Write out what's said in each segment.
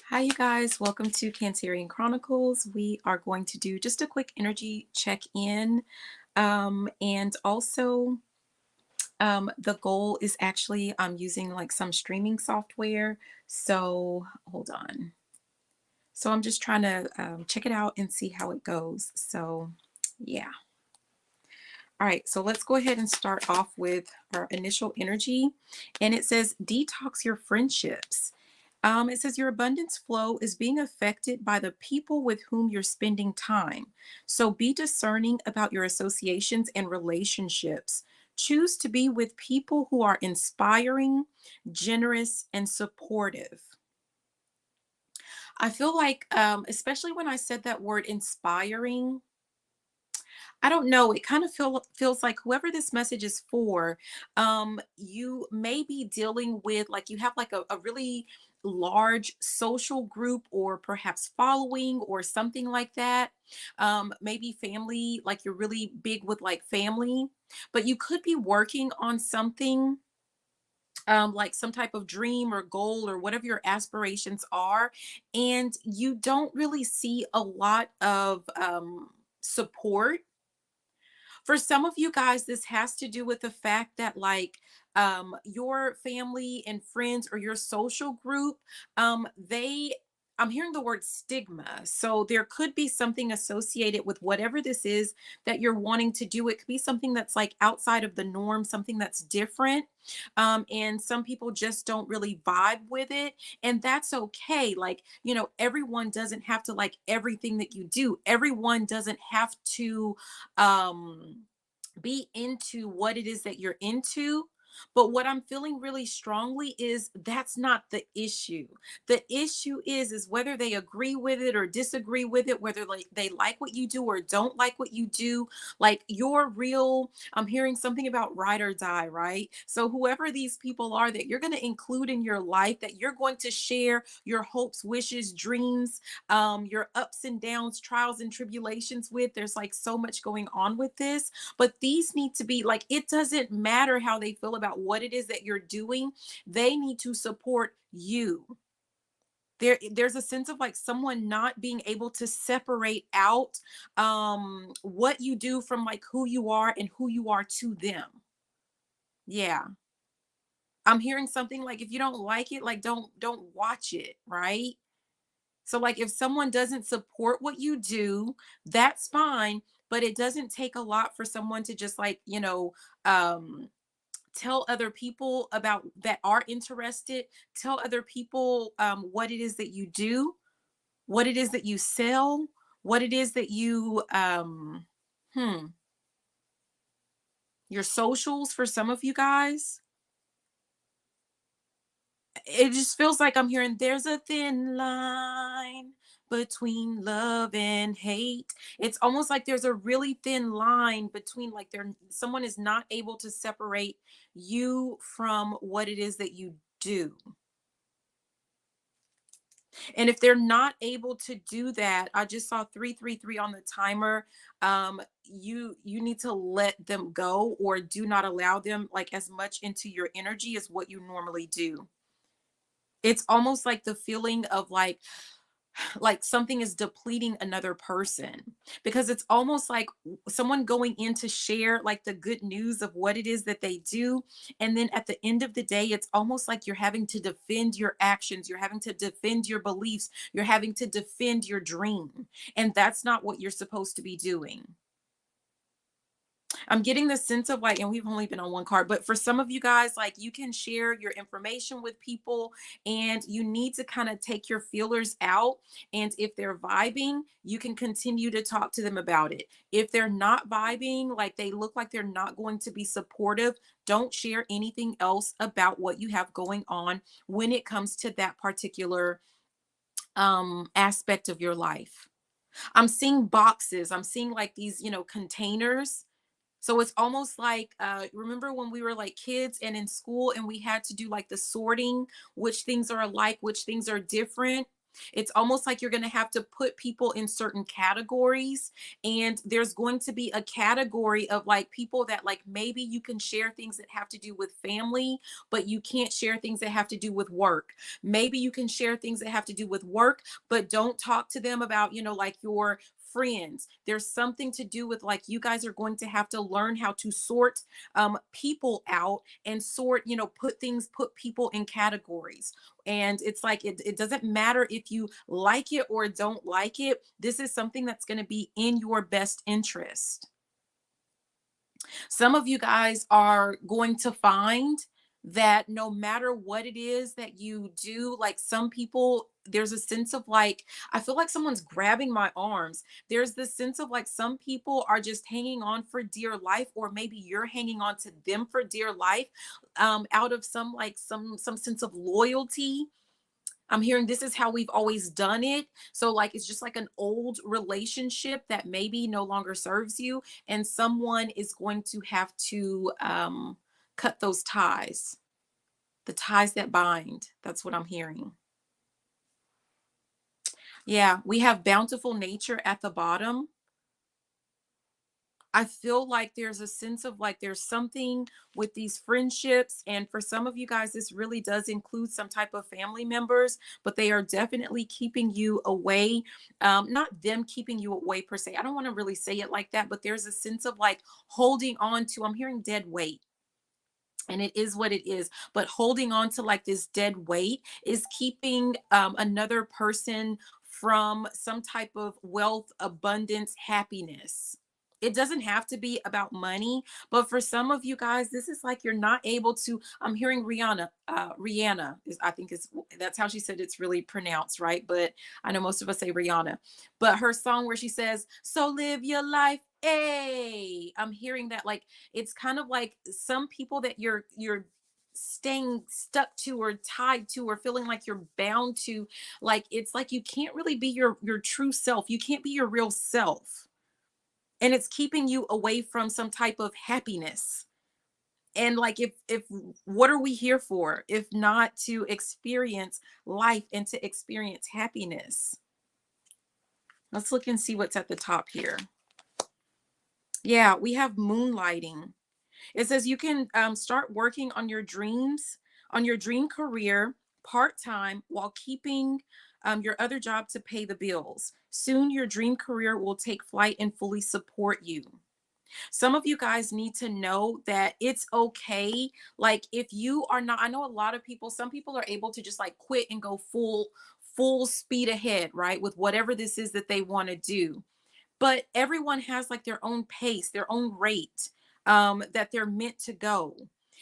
Hi, you guys. Welcome to Cancerian Chronicles. We are going to do just a quick energy check in. And also, the goal is actually I'm using like some streaming software. So hold on. So I'm just trying to check it out and see how it goes. So, yeah. All right. So let's go ahead and start off with our initial energy. And it says, detox your friendships. It says your abundance flow is being affected by the people with whom you're spending time. So be discerning about your associations and relationships. Choose to be with people who are inspiring, generous, and supportive. I feel like, especially when I said that word inspiring, I don't know. It kind of feels like whoever this message is for, you may be dealing with like you have like a really large social group or perhaps following or something like that. Maybe family, like you're really big with like family, but you could be working on something like some type of dream or goal or whatever your aspirations are, and you don't really see a lot of support. For some of you guys, this has to do with the fact that like your family and friends or your social group, they I'm hearing the word stigma. So there could be something associated with whatever this is that you're wanting to do. It could be something that's like outside of the norm, something that's different. And some people just don't really vibe with it. And that's okay. Like, everyone doesn't have to like everything that you do. Everyone doesn't have to be into what it is that you're into. But what I'm feeling really strongly is that's not the issue. The issue is whether they agree with it or disagree with it, whether like they like what you do or don't like what you do. Like you're real, I'm hearing something about ride or die, right? So whoever these people are that you're going to include in your life, that you're going to share your hopes, wishes, dreams, your ups and downs, trials and tribulations with. There's like so much going on with this, but these need to be like, it doesn't matter how they feel about what it is that you're doing. They need to support you. There's a sense of like someone not being able to separate out what you do from like who you are and who you are to them. Yeah. I'm hearing something like if you don't like it, like don't watch it, right? So like if someone doesn't support what you do, that's fine, but it doesn't take a lot for someone to just like, um tell other people about that are interested, tell other people what it is that you do, what it is that you sell, what it is that you your socials for some of you guys. It just feels like I'm hearing there's a thin line between love and hate. It's almost like there's a really thin line between like someone is not able to separate you from what it is that you do. And if they're not able to do that, I just saw 333 on the timer. You need to let them go or do not allow them like as much into your energy as what you normally do. It's almost like the feeling of like something is depleting another person, because it's almost like someone going in to share like the good news of what it is that they do, and then at the end of the day it's almost like you're having to defend your actions, you're having to defend your beliefs, you're having to defend your dream, and that's not what you're supposed to be doing. I'm getting the sense of like, and we've only been on one card, but for some of you guys, like you can share your information with people and you need to kind of take your feelers out. And if they're vibing, you can continue to talk to them about it. If they're not vibing, like they look like they're not going to be supportive, don't share anything else about what you have going on when it comes to that particular aspect of your life. I'm seeing boxes, I'm seeing like these, containers. So it's almost like remember when we were like kids and in school and we had to do like the sorting, which things are alike, which things are different. It's almost like you're going to have to put people in certain categories. And there's going to be a category of like people that like maybe you can share things that have to do with family, but you can't share things that have to do with work. Maybe you can share things that have to do with work, but don't talk to them about, like your friends. There's something to do with like you guys are going to have to learn how to sort people out and sort, put people in categories. And it's like it doesn't matter if you like it or don't like it. This is something that's going to be in your best interest. Some of you guys are going to find that no matter what it is that you do, like some people, there's a sense of like, I feel like someone's grabbing my arms. There's this sense of like some people are just hanging on for dear life, or maybe you're hanging on to them for dear life, out of some like some sense of loyalty. I'm hearing this is how we've always done it. So, like, it's just like an old relationship that maybe no longer serves you, and someone is going to have to cut those ties, the ties that bind. That's what I'm hearing. Yeah, we have bountiful nature at the bottom. I feel like there's a sense of like there's something with these friendships. And for some of you guys, this really does include some type of family members, but they are definitely keeping you away. Not them keeping you away per se. I don't want to really say it like that, but there's a sense of like holding on to, I'm hearing dead weight. And it is what it is, but holding on to like this dead weight is keeping another person from some type of wealth, abundance, happiness. It doesn't have to be about money, but for some of you guys, this is like you're not able to. I'm hearing Rihanna is, I think is, that's how she said it's really pronounced, right? But I know most of us say Rihanna, but her song where she says, "So live your life." Hey, I'm hearing that like it's kind of like some people that you're staying stuck to or tied to or feeling like you're bound to, like it's like you can't really be your true self. You can't be your real self. And it's keeping you away from some type of happiness. And like if what are we here for if not to experience life and to experience happiness? Let's look and see what's at the top here. Yeah, we have moonlighting. It says you can start working on your dreams, on your dream career part time while keeping your other job to pay the bills. Soon, your dream career will take flight and fully support you. Some of you guys need to know that it's okay. Like, if you are not, I know a lot of people, some people are able to just like quit and go full speed ahead, right? With whatever this is that they want to do, but everyone has like their own pace, their own rate, that they're meant to go.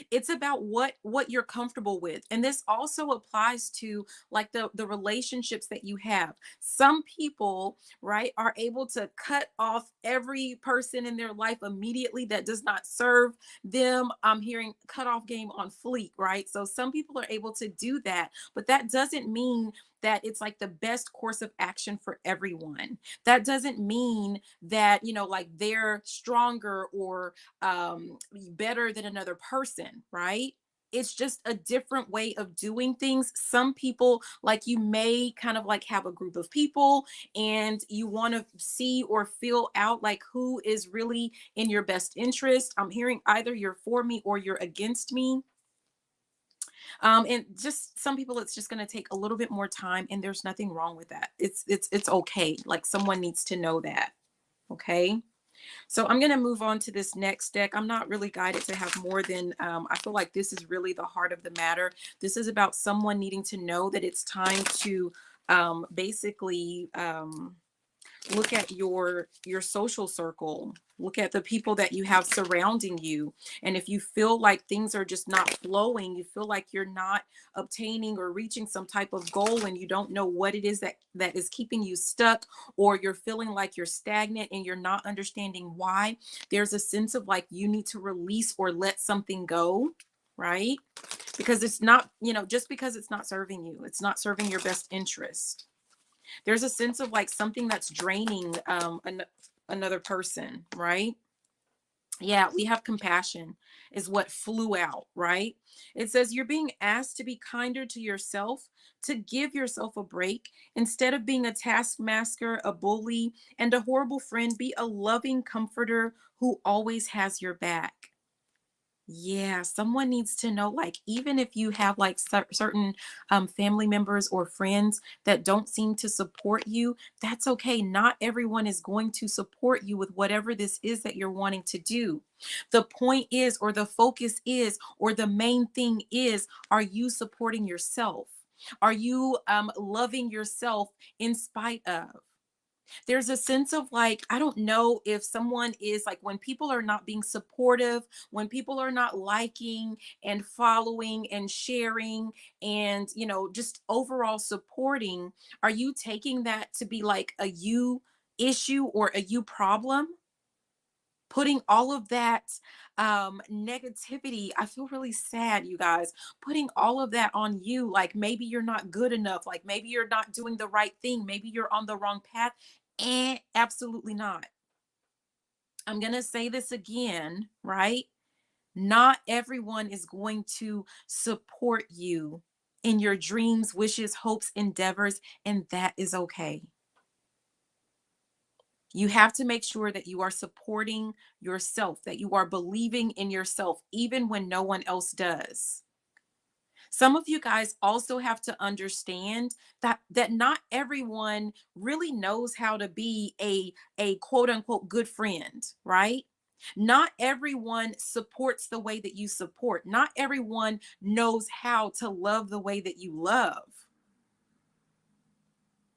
It's about what you're comfortable with. And this also applies to like the relationships that you have. Some people, right, are able to cut off every person in their life immediately that does not serve them. I'm hearing cut off game on fleek, right? So some people are able to do that, but that doesn't mean that it's like the best course of action for everyone. That doesn't mean that, like they're stronger or better than another person, right? It's just a different way of doing things. Some people, like you may kind of like have a group of people and you want to see or feel out like who is really in your best interest. I'm hearing either you're for me or you're against me. And just some people, it's just going to take a little bit more time, and there's nothing wrong with that. It's okay. Like someone needs to know that. Okay. So I'm going to move on to this next deck. I'm not really guided to have more than, I feel like this is really the heart of the matter. This is about someone needing to know that it's time to basically look at your social circle. Look at the people that you have surrounding you. And if you feel like things are just not flowing, you feel like you're not obtaining or reaching some type of goal and you don't know what it is that is keeping you stuck, or you're feeling like you're stagnant and you're not understanding why, there's a sense of like you need to release or let something go, right? Because it's not, just because it's not serving you, it's not serving your best interest. There's a sense of like something that's draining another person, right? Yeah, we have compassion is what flew out, right? It says you're being asked to be kinder to yourself, to give yourself a break. Instead of being a taskmaster, a bully, and a horrible friend, be a loving comforter who always has your back. Yeah, someone needs to know, like, even if you have like certain family members or friends that don't seem to support you, that's okay. Not everyone is going to support you with whatever this is that you're wanting to do. The point is, or the focus is, or the main thing is, are you supporting yourself? Are you loving yourself in spite of? There's a sense of like, I don't know if someone is like, when people are not being supportive, when people are not liking and following and sharing and, just overall supporting, are you taking that to be like a you issue or a you problem? Putting all of that negativity, I feel really sad, you guys, putting all of that on you, like maybe you're not good enough, like maybe you're not doing the right thing, maybe you're on the wrong path. And absolutely not. I'm going to say this again, right? Not everyone is going to support you in your dreams, wishes, hopes, endeavors, and that is okay. You have to make sure that you are supporting yourself, that you are believing in yourself, even when no one else does. Some of you guys also have to understand that not everyone really knows how to be a quote unquote good friend, right? Not everyone supports the way that you support. Not everyone knows how to love the way that you love.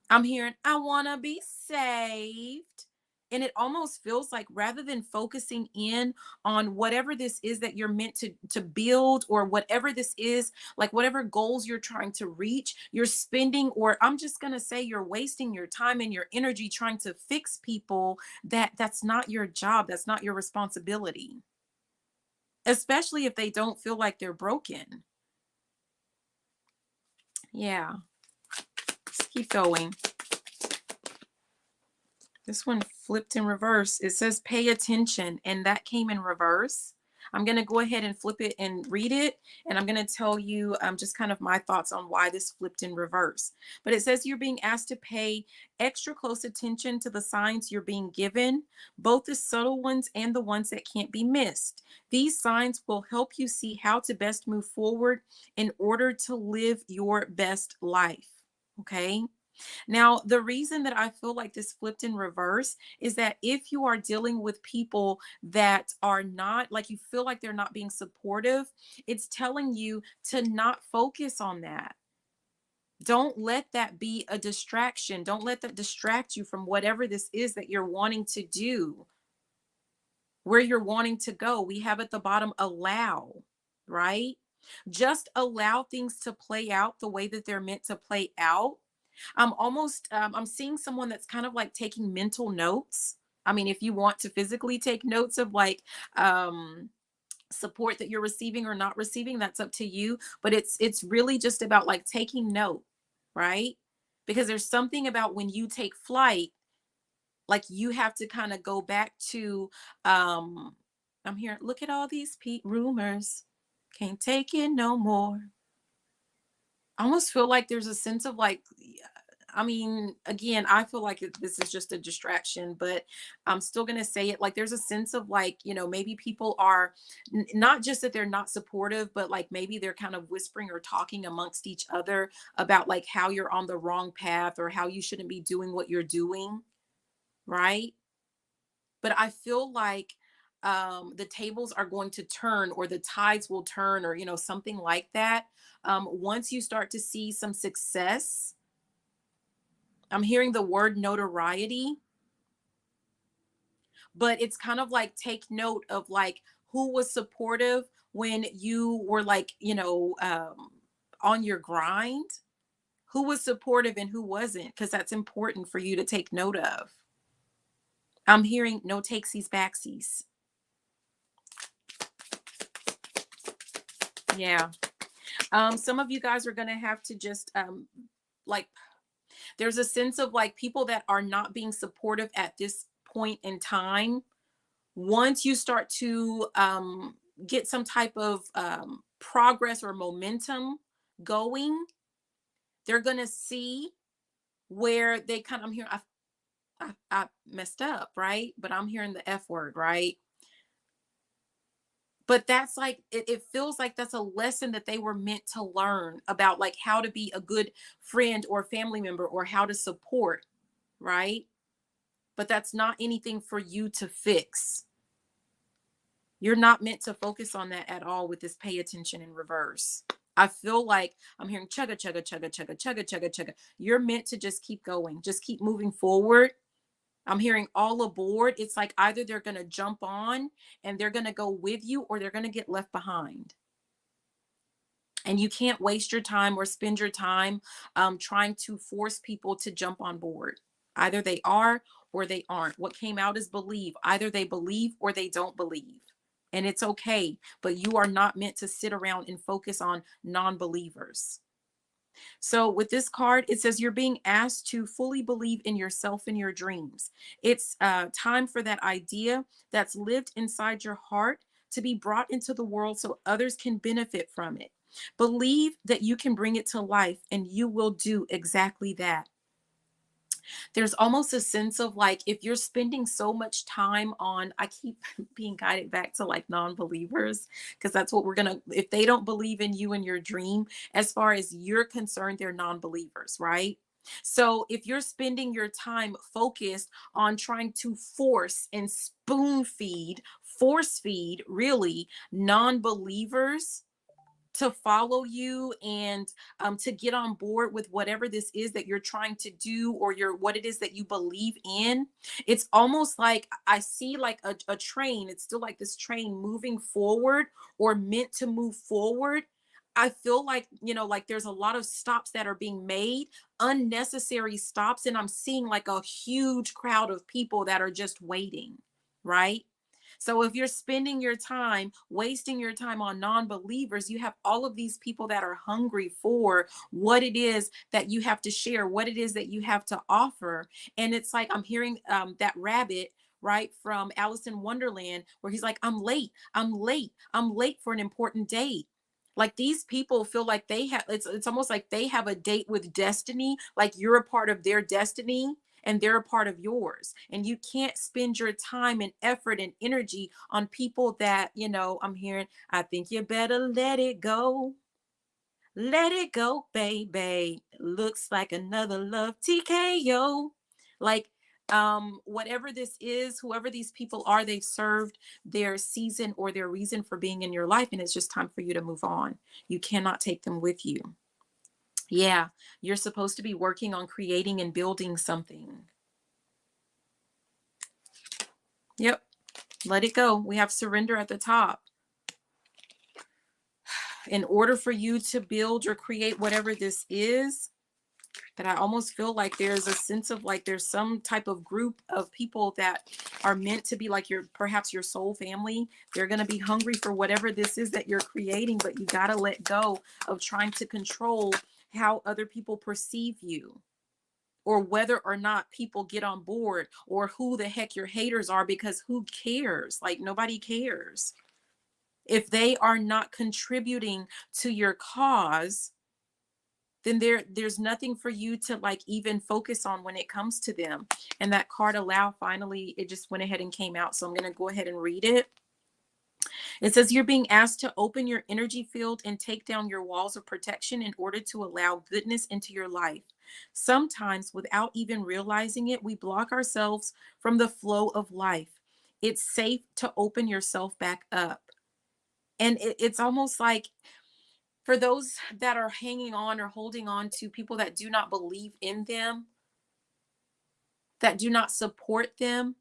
I'm hearing, I want to be saved. And it almost feels like rather than focusing in on whatever this is that you're meant to build or whatever this is, like whatever goals you're trying to reach, you're spending, or I'm just going to say you're wasting your time and your energy trying to fix people that's not your job, that's not your responsibility. Especially if they don't feel like they're broken. Yeah. Let's keep going. This one flipped in reverse. It says pay attention, and that came in reverse. I'm going to go ahead and flip it and read it, and I'm going to tell you just kind of my thoughts on why this flipped in reverse. But it says you're being asked to pay extra close attention to the signs you're being given, both the subtle ones and the ones that can't be missed. These signs will help you see how to best move forward in order to live your best life. Okay. Now, the reason that I feel like this flipped in reverse is that if you are dealing with people that are not, like you feel like they're not being supportive, it's telling you to not focus on that. Don't let that be a distraction. Don't let that distract you from whatever this is that you're wanting to do, where you're wanting to go. We have at the bottom allow, right? Just allow things to play out the way that they're meant to play out. I'm seeing someone that's kind of like taking mental notes. I mean, if you want to physically take notes of like support that you're receiving or not receiving, that's up to you, but it's really just about like taking note, right? Because there's something about when you take flight, like you have to kind of go back to I'm here, look at all these rumors, can't take it no more. I almost feel like there's a sense of like, I mean, again, I feel like this is just a distraction, but I'm still going to say it. Like, there's a sense of like, maybe people are not just that they're not supportive, but like maybe they're kind of whispering or talking amongst each other about like how you're on the wrong path or how you shouldn't be doing what you're doing. Right. But I feel like the tables are going to turn or the tides will turn or, something like that. Once you start to see some success, I'm hearing the word notoriety, but it's kind of like take note of like who was supportive when you were like, on your grind, who was supportive and who wasn't, because that's important for you to take note of. I'm hearing no takesies backsies. Yeah. Some of you guys are going to have to just like, there's a sense of like people that are not being supportive at this point in time Once you start to get some type of progress or momentum going, they're going to see where they kind of, I'm here, I messed up, right? But I'm hearing the F word, right? But that's like, it feels like that's a lesson that they were meant to learn about, like how to be a good friend or family member or how to support, right? But that's not anything for you to fix. You're not meant to focus on that at all with this pay attention in reverse. I feel like I'm hearing chugga, chugga, chugga, chugga, chugga, chugga, chugga. You're meant to just keep going, just keep moving forward. I'm hearing all aboard. It's like either they're going to jump on and they're going to go with you or they're going to get left behind. And you can't waste your time or spend your time trying to force people to jump on board. Either they are or they aren't. What came out is believe. Either they believe or they don't believe. And it's okay, but you are not meant to sit around and focus on non-believers. So with this card, it says you're being asked to fully believe in yourself and your dreams. It's time for that idea that's lived inside your heart to be brought into the world so others can benefit from it. Believe that you can bring it to life and you will do exactly that. There's almost a sense of like, if you're spending so much time on, I keep being guided back to like non-believers, because that's what we're gonna, if they don't believe in you and your dream, as far as you're concerned, they're non-believers, right? So if you're spending your time focused on trying to force and spoon feed, force feed really non-believers to follow you and to get on board with whatever this is that you're trying to do or your what it is that you believe in. It's almost like I see like a train. It's still like this train moving forward or meant to move forward. I feel like, like there's a lot of stops that are being made, unnecessary stops, and I'm seeing like a huge crowd of people that are just waiting, right? So if you're spending your time, wasting your time on non-believers, you have all of these people that are hungry for what it is that you have to share, what it is that you have to offer. And it's like I'm hearing that rabbit, right, from Alice in Wonderland, where he's like, I'm late, I'm late, I'm late for an important date. Like these people feel like they have, it's almost like they have a date with destiny, like you're a part of their destiny and they're a part of yours. And you can't spend your time and effort and energy on people that, I'm hearing, I think you better let it go. Let it go, baby. Looks like another love TKO. Like, whatever this is, whoever these people are, they've served their season or their reason for being in your life, and it's just time for you to move on. You cannot take them with you. Yeah, you're supposed to be working on creating and building something. Yep. Let it go. We have surrender at the top. In order for you to build or create whatever this is, that I almost feel like there's a sense of like there's some type of group of people that are meant to be like perhaps your soul family. They're going to be hungry for whatever this is that you're creating, but you got to let go of trying to control how other people perceive you, or whether or not people get on board, or who the heck your haters are, because who cares? Like nobody cares. If they are not contributing to your cause, then there's nothing for you to like even focus on when it comes to them. And that card allow, finally, it just went ahead and came out. So I'm going to go ahead and read it. It says you're being asked to open your energy field and take down your walls of protection in order to allow goodness into your life. Sometimes, without even realizing it, we block ourselves from the flow of life. It's safe to open yourself back up. And it's almost like, for those that are hanging on or holding on to people that do not believe in them, that do not support them,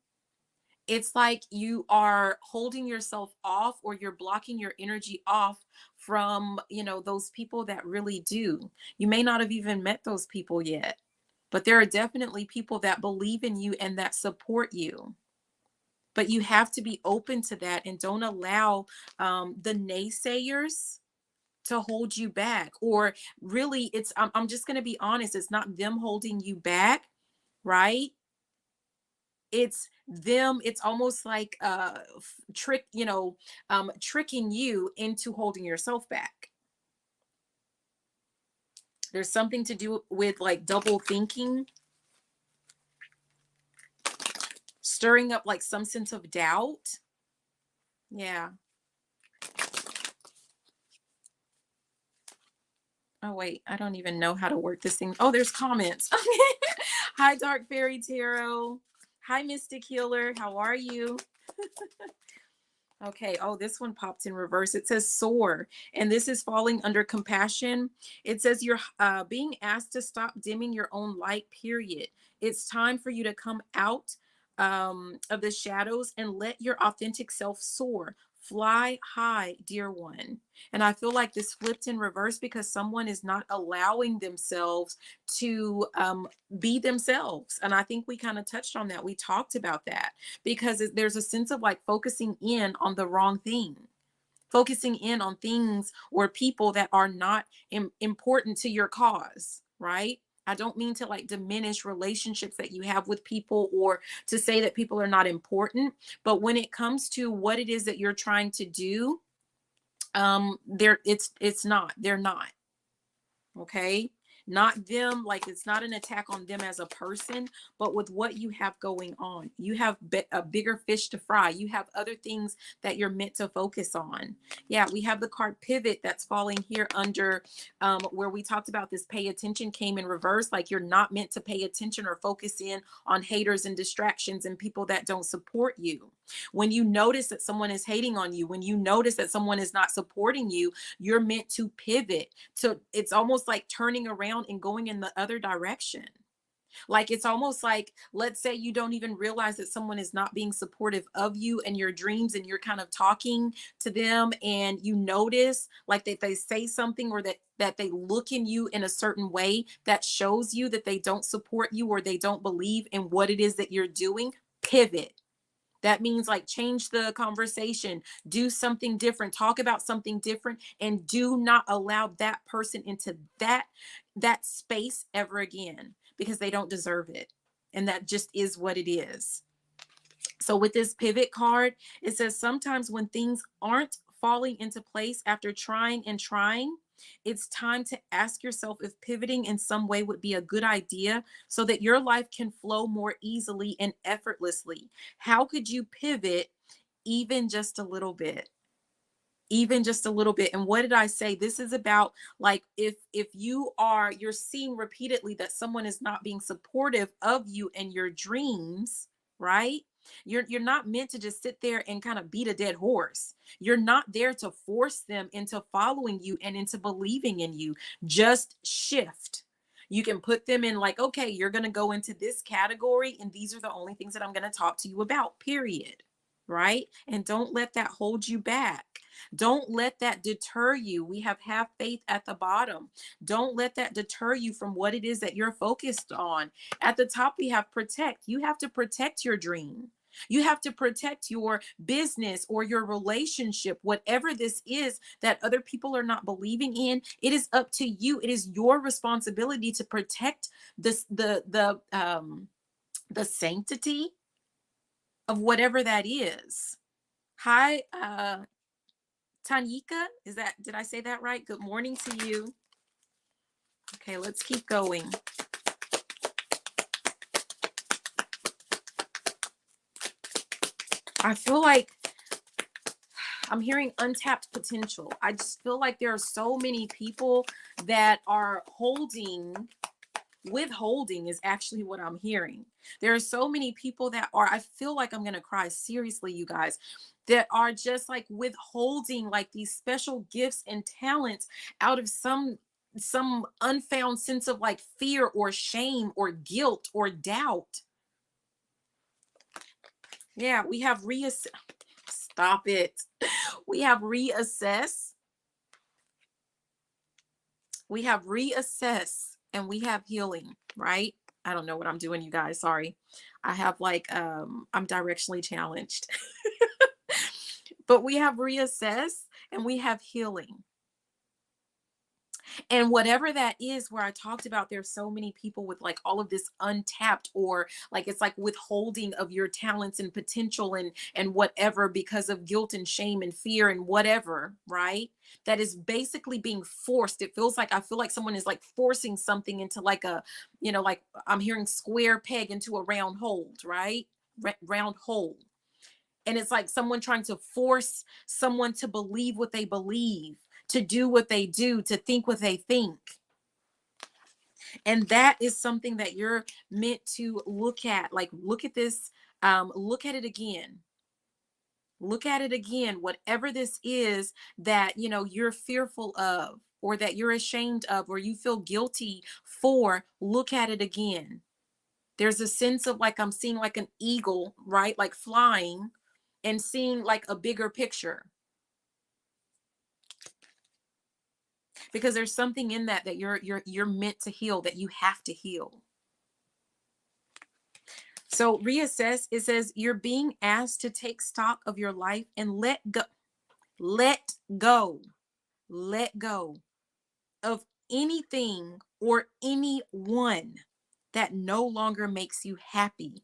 it's like you are holding yourself off, or you're blocking your energy off from, those people that really do. You may not have even met those people yet, but there are definitely people that believe in you and that support you. But you have to be open to that and don't allow the naysayers to hold you back. Or really, I'm just going to be honest, it's not them holding you back, right? It's them. It's almost like trick, tricking you into holding yourself back. There's something to do with like double thinking, stirring up like some sense of doubt. Yeah. Oh, wait, I don't even know how to work this thing. Oh, there's comments. Hi, Dark Fairy Tarot. Hi, Mystic Healer. How are you? Okay. Oh, this one popped in reverse. It says soar, and this is falling under compassion. It says you're being asked to stop dimming your own light, period. It's time for you to come out of the shadows and let your authentic self soar. Fly high, dear one. And I feel like this flipped in reverse because someone is not allowing themselves to be themselves. And I think we kind of touched on that. We talked about that because there's a sense of like focusing in on the wrong thing, focusing in on things or people that are not important to your cause, right? I don't mean to like diminish relationships that you have with people or to say that people are not important, but when it comes to what it is that you're trying to do, it's not, they're not. Okay, not them, like it's not an attack on them as a person, but with what you have going on, you have a bigger fish to fry. You have other things that you're meant to focus on. Yeah, we have the card pivot that's falling here under where we talked about this pay attention came in reverse, like you're not meant to pay attention or focus in on haters and distractions and people that don't support you. When you notice that someone is hating on you, when you notice that someone is not supporting you, you're meant to pivot. So it's almost like turning around and going in the other direction. Like it's almost like, let's say you don't even realize that someone is not being supportive of you and your dreams, and you're kind of talking to them and you notice like that they say something or that they look in you in a certain way that shows you that they don't support you or they don't believe in what it is that you're doing. Pivot. That means like change the conversation, do something different, talk about something different, and do not allow that person into that space ever again because they don't deserve it. And that just is what it is. So with this pivot card, it says sometimes when things aren't falling into place after trying and trying, it's time to ask yourself if pivoting in some way would be a good idea so that your life can flow more easily and effortlessly. How could you pivot even just a little bit? Even just a little bit. And what did I say? This is about like if you're seeing repeatedly that someone is not being supportive of you and your dreams, right? You're not meant to just sit there and kind of beat a dead horse. You're not there to force them into following you and into believing in you. Just shift. You can put them in like, okay, you're going to go into this category and these are the only things that I'm going to talk to you about, period. Right? And don't let that hold you back. Don't let that deter you. We have faith at the bottom. Don't let that deter you from what it is that you're focused on. At the top, we have protect. You have to protect your dream. You have to protect your business or your relationship, whatever this is that other people are not believing in. It is up to you. It is your responsibility to protect this, the sanctity of whatever that is. Hi, Tanyika, did I say that right? Good morning to you. Okay, let's keep going. I feel like I'm hearing untapped potential. I just feel like there are so many people that are withholding is actually what I'm hearing. There are so many people that are, I feel like I'm going to cry, seriously, you guys, that are just like withholding like these special gifts and talents out of some unfound sense of like fear or shame or guilt or doubt. Yeah, we have stop it. We have reassess. We have reassess and we have healing, right? I don't know what I'm doing, you guys. Sorry. I have like I'm directionally challenged. But we have reassess and we have healing. And whatever that is, where I talked about, there's so many people with like all of this untapped, or like it's like withholding of your talents and potential and whatever, because of guilt and shame and fear and whatever, right? That is basically being forced. It feels like, I feel like someone is like forcing something into like a, like I'm hearing square peg into a round hole, right? Round hole. And it's like someone trying to force someone to believe what they believe, to do what they do, to think what they think. And that is something that you're meant to look at. Like, look at this, look at it again. Look at it again. Whatever this is that, you're fearful of, or that you're ashamed of, or you feel guilty for, look at it again. There's a sense of like, I'm seeing like an eagle, right? Like flying, and seeing like a bigger picture. Because there's something in that you're meant to heal, that you have to heal. So reassess, it says you're being asked to take stock of your life and let go, let go, let go of anything or anyone that no longer makes you happy.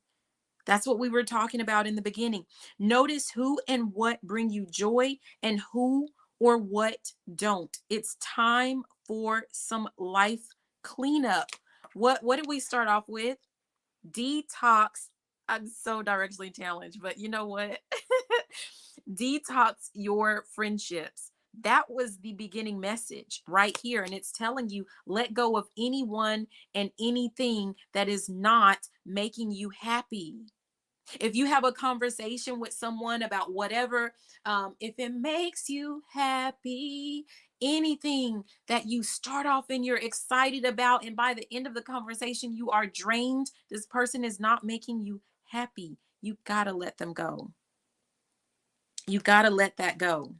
That's what we were talking about in the beginning. Notice who and what bring you joy and who or what don't. It's time for some life cleanup. What did we start off with? Detox. I'm so directionally challenged, but you know what? Detox your friendships. That was the beginning message right here. And it's telling you, let go of anyone and anything that is not making you happy. If you have a conversation with someone about whatever, if it makes you happy, anything that you start off and you're excited about, and by the end of the conversation, you are drained, this person is not making you happy. You got to let them go. You got to let that go.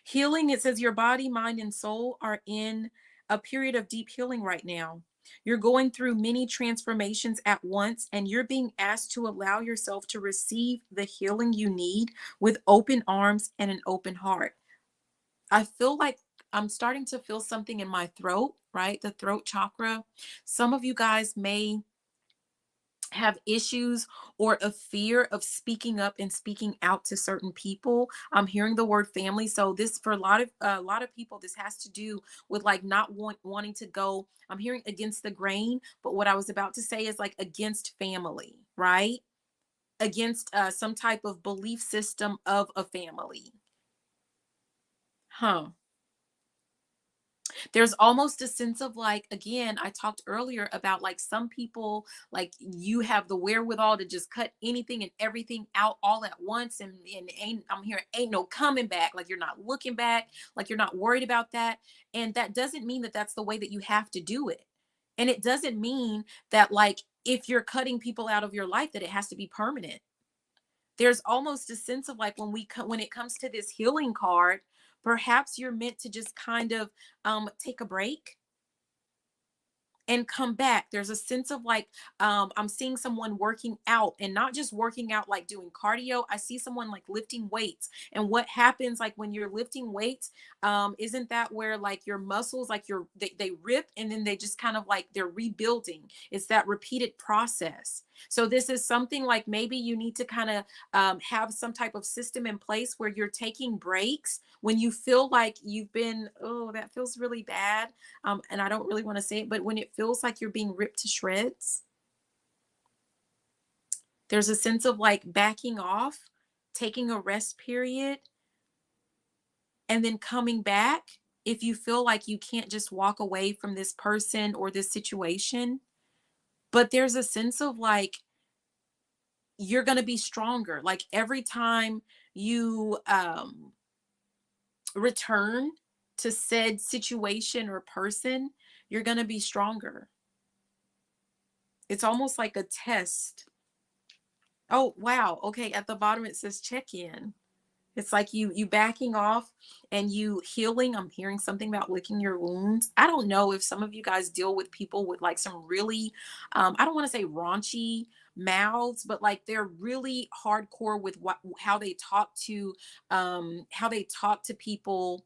Healing, it says your body, mind, and soul are in a period of deep healing right now. You're going through many transformations at once, and you're being asked to allow yourself to receive the healing you need with open arms and an open heart. I feel like I'm starting to feel something in my throat, right? The throat chakra. Some of you guys may have issues or a fear of speaking up and speaking out to certain people. I'm hearing the word family. So this, for a lot of people, this has to do with like not wanting to go. I'm hearing against the grain, but what I was about to say is like against family, right? Against some type of belief system of a family. Huh. There's almost a sense of like, again, I talked earlier about like some people, like you have the wherewithal to just cut anything and everything out all at once, and I'm hearing ain't no coming back. Like you're not looking back, like you're not worried about that. And that doesn't mean that that's the way that you have to do it. And it doesn't mean that like if you're cutting people out of your life that it has to be permanent. There's almost a sense of like when it comes to this healing card, perhaps you're meant to just kind of take a break and come back. There's a sense of like, I'm seeing someone working out, and not just working out like doing cardio. I see someone like lifting weights. And what happens like when you're lifting weights, isn't that where like your muscles, like they rip, and then they just kind of like they're rebuilding. It's that repeated process. So this is something like maybe you need to kind of have some type of system in place where you're taking breaks when you feel like you've been, oh, that feels really bad. And I don't really want to say it, but when it feels like you're being ripped to shreds, there's a sense of like backing off, taking a rest period, and then coming back. If you feel like you can't just walk away from this person or this situation, but there's a sense of like you're going to be stronger. Like every time you return to said situation or person, you're going to be stronger. It's almost like a test. Oh, wow. Okay. At the bottom, it says check in. It's like you backing off and you healing. I'm hearing something about licking your wounds. I don't know if some of you guys deal with people with like some really, I don't want to say raunchy mouths, but like they're really hardcore with how they talk to people.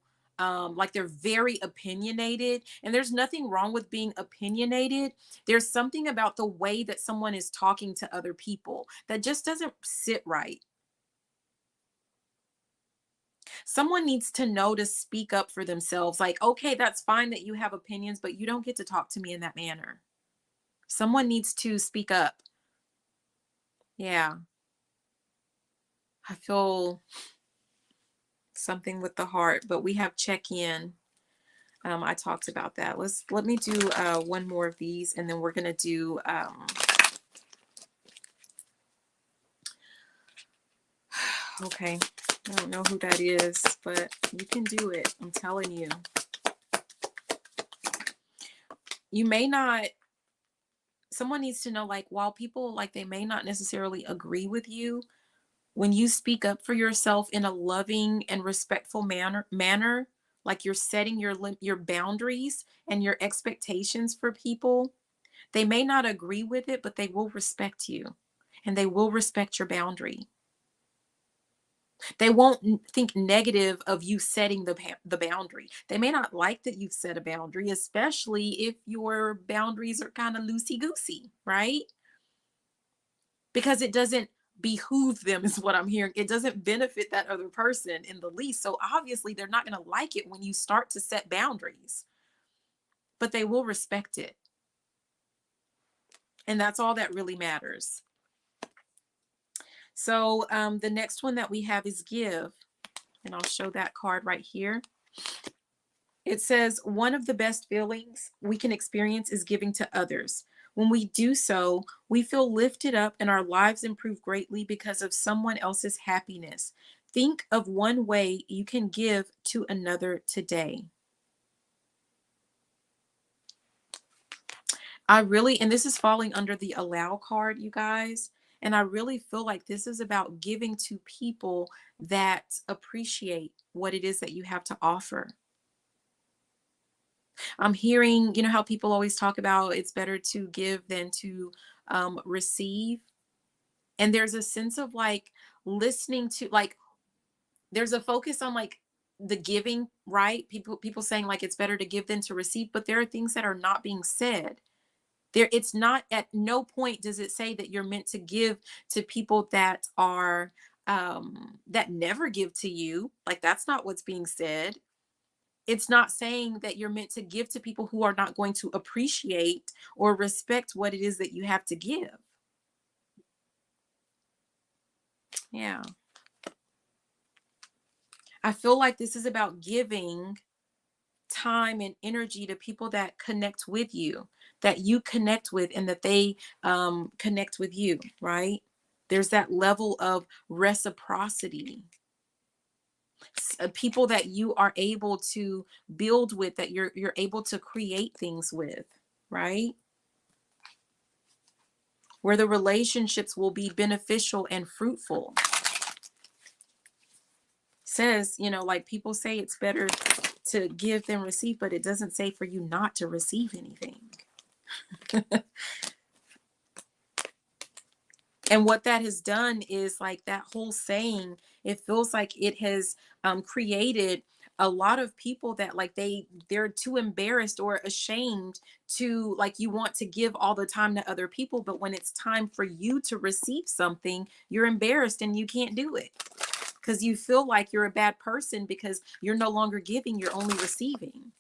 like they're very opinionated, and there's nothing wrong with being opinionated. There's something about the way that someone is talking to other people that just doesn't sit right. Someone needs to know to speak up for themselves. Like, okay, that's fine that you have opinions, but you don't get to talk to me in that manner. Someone needs to speak up. Yeah, I feel something with the heart, but we have check in. I talked about that. Let me do one more of these, and then we're gonna do okay. I don't know who that is, but you can do it. I'm telling you. You may not, someone needs to know, like, while people, like, they may not necessarily agree with you, when you speak up for yourself in a loving and respectful manner, like you're setting your boundaries and your expectations for people, they may not agree with it, but they will respect you and they will respect your boundary. They won't think negative of you setting the boundary. They may not like that you've set a boundary, especially if your boundaries are kind of loosey goosey, right? Because it doesn't behoove them, is what I'm hearing. It doesn't benefit that other person in the least. So obviously, they're not going to like it when you start to set boundaries, but they will respect it. And that's all that really matters. So the next one that we have is give. And I'll show that card right here. It says, one of the best feelings we can experience is giving to others. When we do so, we feel lifted up and our lives improve greatly because of someone else's happiness. Think of one way you can give to another today. And this is falling under the allow card, you guys. And I really feel like this is about giving to people that appreciate what it is that you have to offer. I'm hearing, you know, how people always talk about it's better to give than to receive. And there's a sense of like listening to, like, there's a focus on like the giving, right? People saying like it's better to give than to receive, but there are things that are not being said. There, it's not, at no point does it say that you're meant to give to people that are that never give to you. Like, that's not what's being said. It's not saying that you're meant to give to people who are not going to appreciate or respect what it is that you have to give. Yeah. I feel like this is about giving time and energy to people that connect with you, that you connect with, and that they connect with you, right? There's that level of reciprocity. People that you are able to build with, that you're able to create things with, right? Where the relationships will be beneficial and fruitful. Says, you know, like people say it's better to give than receive, but it doesn't say for you not to receive anything. And what that has done is, like, that whole saying, it feels like it has created a lot of people that, like, they're too embarrassed or ashamed to, like, you want to give all the time to other people, but when it's time for you to receive something, you're embarrassed and you can't do it because you feel like you're a bad person because you're no longer giving, you're only receiving.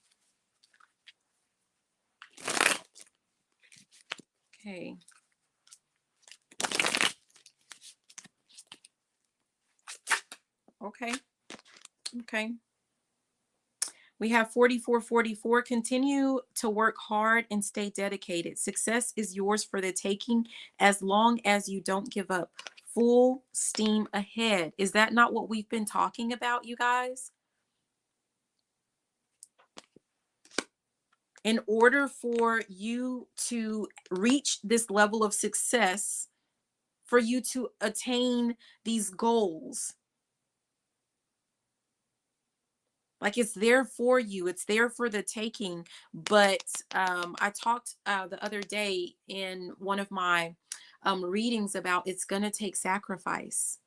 Okay. Okay. Okay. We have 4444. Continue to work hard and stay dedicated. Success is yours for the taking as long as you don't give up. Full steam ahead. Is that not what we've been talking about, you guys? In order for you to reach this level of success, for you to attain these goals, like, it's there for you, it's there for the taking. But I talked the other day in one of my readings about it's going to take sacrifice.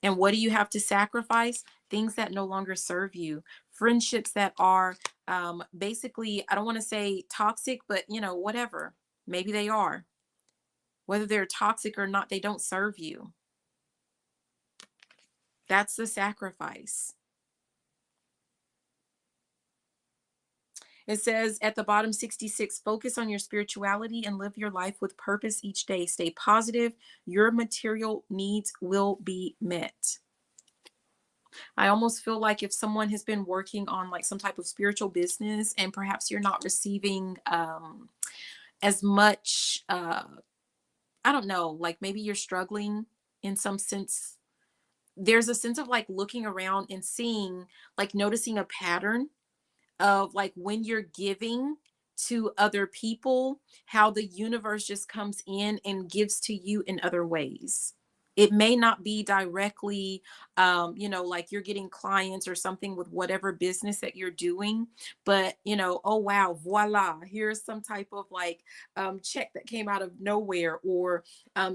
And what do you have to sacrifice? Things that no longer serve you. friendships that are basically, I don't want to say toxic, but whatever. Maybe they are. Whether they're toxic or not, they don't serve you. That's the sacrifice. It says at the bottom 66, focus on your spirituality and live your life with purpose each day. Stay positive. Your material needs will be met. I almost feel like if someone has been working on like some type of spiritual business and perhaps you're not receiving as much, I don't know, like maybe you're struggling in some sense. There's a sense of like looking around and seeing, like noticing a pattern of like when you're giving to other people, how the universe just comes in and gives to you in other ways. It may not be directly, like you're getting clients or something with whatever business that you're doing, but oh wow, voila, here's some type of like check that came out of nowhere, or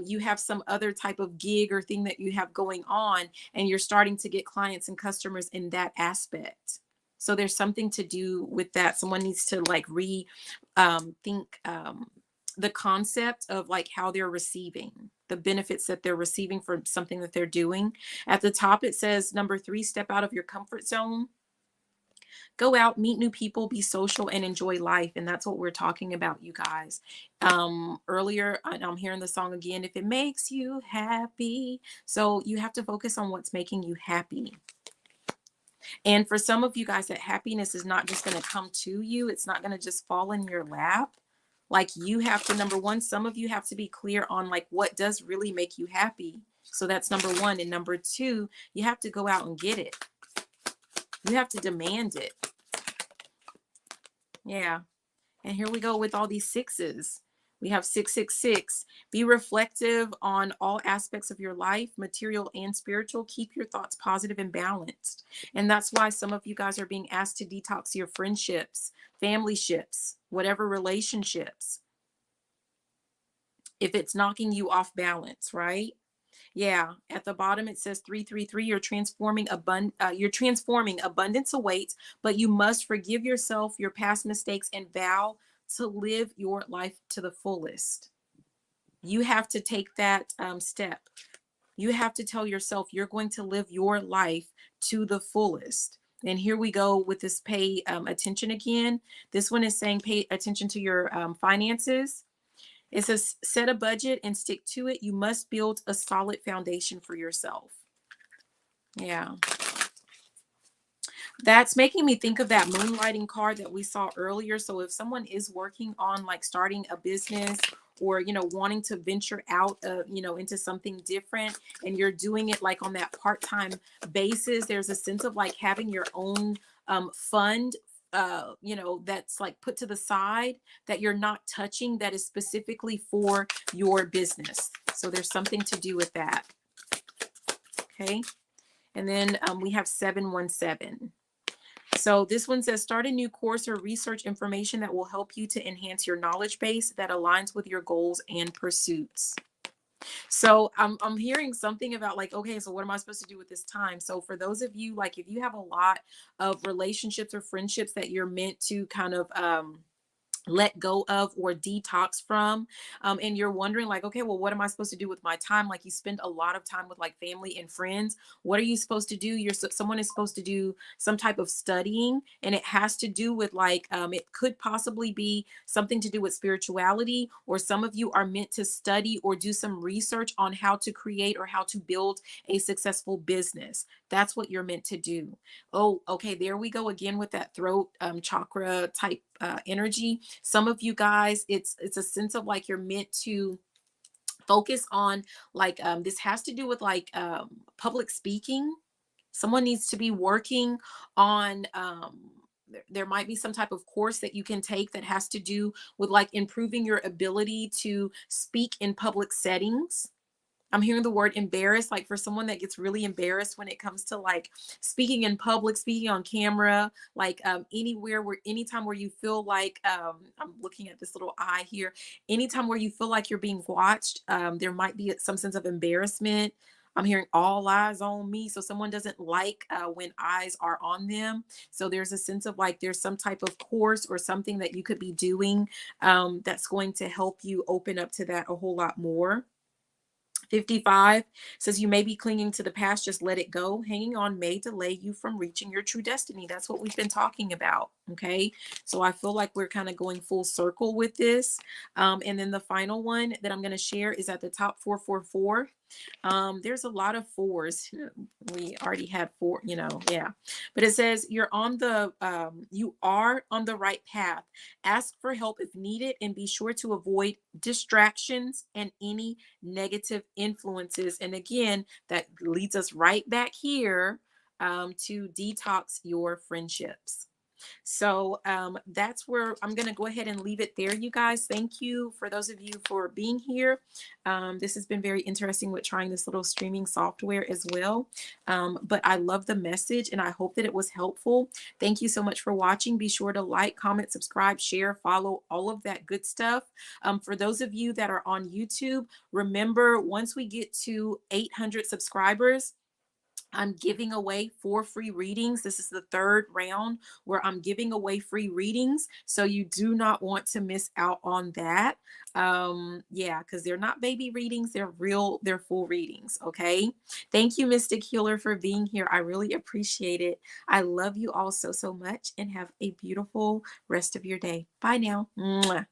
you have some other type of gig or thing that you have going on, and you're starting to get clients and customers in that aspect. So there's something to do with that. Someone needs to like think the concept of like how they're receiving the benefits that they're receiving for something that they're doing. At the top, it says number 3, step out of your comfort zone. Go out, meet new people, be social, and enjoy life. And that's what we're talking about, you guys. Earlier, I'm hearing the song again, if it makes you happy. So you have to focus on what's making you happy. And for some of you guys, that happiness is not just going to come to you. It's not going to just fall in your lap. Like you have to, number one, some of you have to be clear on like what does really make you happy. So that's number 1. And number 2, you have to go out and get it. You have to demand it. Yeah. And here we go with all these 6s. We have 666. Be reflective on all aspects of your life, material and spiritual. Keep your thoughts positive and balanced. And that's why some of you guys are being asked to detox your friendships, family ships, whatever relationships, if it's knocking you off balance, right? Yeah, at the bottom it says 333. You're transforming abundance awaits, but you must forgive yourself, your past mistakes, and vow to live your life to the fullest. You have to take that step. You have to tell yourself you're going to live your life to the fullest. And here we go with this pay attention again. This one is saying pay attention to your finances. It says set a budget and stick to it. You must build a solid foundation for yourself. Yeah. That's making me think of that moonlighting card that we saw earlier. So if someone is working on like starting a business or, wanting to venture out, into something different, and you're doing it like on that part-time basis, there's a sense of like having your own fund, that's like put to the side that you're not touching, that is specifically for your business. So there's something to do with that. Okay. And then we have 717. So this one says, start a new course or research information that will help you to enhance your knowledge base that aligns with your goals and pursuits. So I'm hearing something about like, okay, so what am I supposed to do with this time? So for those of you, like if you have a lot of relationships or friendships that you're meant to kind of let go of or detox from, and you're wondering like, okay, well, what am I supposed to do with my time? Like you spend a lot of time with like family and friends. What are you supposed to do? Someone is supposed to do some type of studying, and it has to do with like it could possibly be something to do with spirituality, or some of you are meant to study or do some research on how to create or how to build a successful business. That's what you're meant to do. Oh, okay, there we go again with that throat chakra type energy. Some of you guys, it's a sense of like you're meant to focus on like this has to do with like public speaking. Someone needs to be working on there might be some type of course that you can take that has to do with like improving your ability to speak in public settings. I'm hearing the word embarrassed, like for someone that gets really embarrassed when it comes to like speaking in public, speaking on camera, like anytime where you feel like, I'm looking at this little eye here, anytime where you feel like you're being watched, there might be some sense of embarrassment. I'm hearing all eyes on me. So someone doesn't like when eyes are on them. So there's a sense of like there's some type of course or something that you could be doing that's going to help you open up to that a whole lot more. 55 says you may be clinging to the past, just let it go. Hanging on may delay you from reaching your true destiny. That's what we've been talking about. Okay. So I feel like we're kind of going full circle with this. And then the final one that I'm going to share is at the top 444. There's a lot of fours. We already had four, yeah. But it says you are on the right path. Ask for help if needed and be sure to avoid distractions and any negative influences. And again, that leads us right back here to detox your friendships. So that's where I'm going to go ahead and leave it there, you guys. Thank you for those of you for being here. This has been very interesting with trying this little streaming software as well. But I love the message and I hope that it was helpful. Thank you so much for watching. Be sure to like, comment, subscribe, share, follow, all of that good stuff. For those of you that are on YouTube, remember once we get to 800 subscribers, I'm giving away 4 free readings. This is the third round where I'm giving away free readings. So you do not want to miss out on that. Yeah, because they're not baby readings, they're full readings. Okay. Thank you, Mystic Healer, for being here. I really appreciate it. I love you all so, so much and have a beautiful rest of your day. Bye now. Mwah.